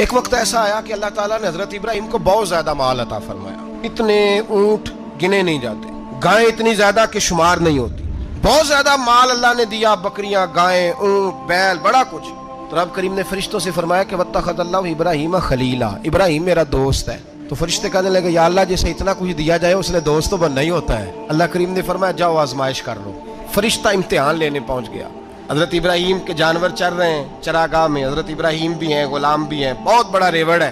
ایک وقت ایسا آیا کہ اللہ تعالیٰ نے حضرت ابراہیم کو بہت زیادہ مال عطا فرمایا. اتنے اونٹ گنے نہیں جاتے, گائیں اتنی زیادہ کہ شمار نہیں ہوتی, بہت زیادہ مال اللہ نے دیا, بکریاں, گائیں, اونٹ, بیل, بڑا کچھ. تو رب کریم نے فرشتوں سے فرمایا کہ واتخذ اللہ ابراہیم خلیلا, ابراہیم میرا دوست ہے. تو فرشتے کہنے لگے یا اللہ جسے اتنا کچھ دیا جائے اس نے دوست تو بننا ہی ہوتا ہے. اللہ کریم نے فرمایا جاؤ آزمائش کر لو. فرشتہ امتحان لینے پہنچ گیا. حضرت ابراہیم کے جانور چر رہے ہیں چراگاہ میں, حضرت ابراہیم بھی ہیں, غلام بھی ہیں, بہت بڑا ریوڑ ہے,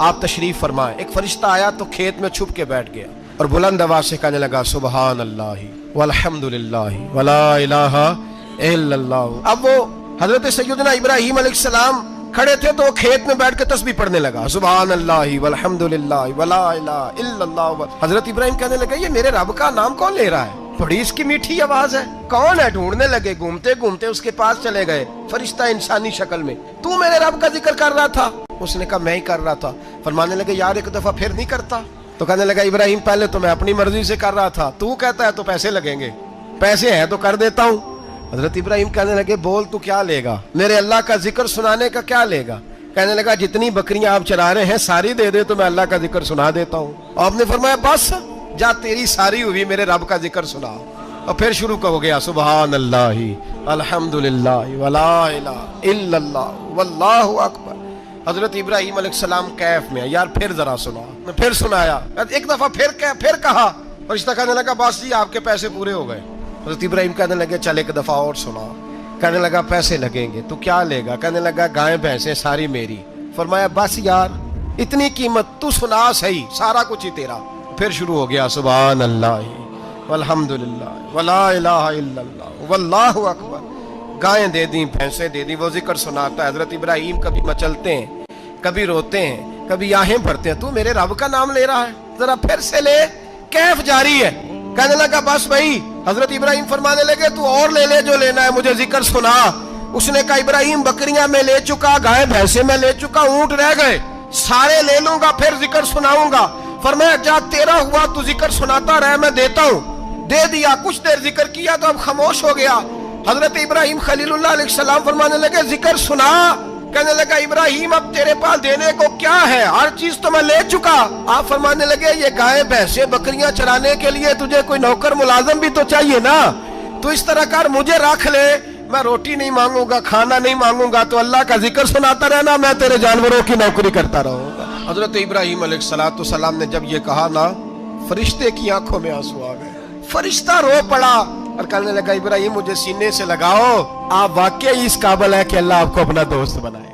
آپ تشریف فرمائیں. ایک فرشتہ آیا تو کھیت میں چھپ کے بیٹھ گیا اور بلند آواز سے کہنے لگا سبحان اللہ والحمد للہ ولا الہ الا اللہ. اب وہ حضرت سیدنا ابراہیم علیہ السلام کھڑے تھے تو وہ کھیت میں بیٹھ کے تسبیح پڑھنے لگا سبحان اللہ والحمد للہ ولا الہ الا اللہ. حضرت ابراہیم کہنے لگا یہ میرے رب کا نام کون لے رہا ہے, بڑی اس کی میٹھی آواز ہے, کون ہے؟ ڈھونڈنے لگے, گھومتے گھومتے اس کے پاس چلے گئے. فرشتہ انسانی شکل میں, تو میرے رب کا ذکر کر رہا تھا؟ اس نے کہا میں ہی کر رہا تھا. فرمانے لگے یار ایک دفعہ پھر نہیں کرتا؟ تو کہنے لگا ابراہیم پہلے تو میں اپنی مرضی سے کر رہا تھا, تو کہتا ہے تو پیسے لگیں گے, پیسے ہیں تو کر دیتا ہوں. حضرت ابراہیم کہنے لگے بول تو کیا لے گا, میرے اللہ کا ذکر سنانے کا کیا لے گا؟ کہنے لگا جتنی بکریاں آپ چرا رہے ہیں ساری دے دے تو میں اللہ کا ذکر سنا دیتا ہوں. اور آپ نے فرمایا بس جا تیری ساری ہوئی, میرے رب کا ذکر سنا. اور پھر شروع ہو گیا سبحان اللہ الحمدللہ ولا الہ الا اللہ واللہ اکبر. حضرت ابراہیم علیہ السلام کیف میں, یار پھر ذرا سنا. پھر سنایا, ایک دفعہ پھر کہا. فرشتہ کہنے لگا بس جی آپ کے پیسے پورے ہو گئے. حضرت ابراہیم کہنے لگے چل ایک دفعہ اور سنا. کہنے لگا پیسے لگیں گے. تو کیا لے گا؟ کہنے لگا گائیں بھینسیں ساری میری. فرمایا بس یار اتنی قیمت, تو سنا صحیح, سارا کچھ ہی تیرا. پھر شروع ہو گیا سبحان اللہ والحمدللہ ولا الہ الا اللہ واللہ اکبر. گائیں دے دیں, بھینسیں دے دیں, وہ ذکر سناتا ہے. حضرت ابراہیم کبھی مچلتے ہیں, کبھی روتے ہیں, کبھی آہیں بھرتے ہیں. تو میرے رب کا نام لے رہا ہے, ذرا پھر سے لے. کیف جاری ہے. کہنے لگا بس بھائی. حضرت ابراہیم فرمانے لگے تو اور لے لے جو لینا ہے, مجھے ذکر سنا. اس نے کہا ابراہیم بکریاں میں لے چکا, گائیں بھینسیں میں لے چکا, اونٹ رہ گئے, سارے لے لوں گا پھر ذکر سناؤں گا. فرمایا جا تیرا ہوا تو ذکر سناتا رہ, میں دیتا ہوں. دے دیا, کچھ دیر ذکر کیا تو اب خاموش ہو گیا. حضرت ابراہیم خلیل اللہ علیہ السلام فرمانے لگے ذکر سنا. کہنے لگا ابراہیم اب تیرے پاس دینے کو کیا ہے, ہر چیز تو میں لے چکا. آپ فرمانے لگے یہ گائیں بھینسیں بکریاں چرانے کے لیے تجھے کوئی نوکر ملازم بھی تو چاہیے نا. تو اس طرح کر مجھے رکھ لے, میں روٹی نہیں مانگوں گا, کھانا نہیں مانگوں گا, تو اللہ کا ذکر سناتا رہنا, میں تیرے جانوروں کی نوکری کرتا رہوں گا. حضرت ابراہیم علیہ السلام نے جب یہ کہا نا, فرشتے کی آنکھوں میں آنسو آ گئے. فرشتہ رو پڑا اور کہنے لگا ابراہیم مجھے سینے سے لگاؤ, آپ واقعی اس قابل ہے کہ اللہ آپ کو اپنا دوست بنائے.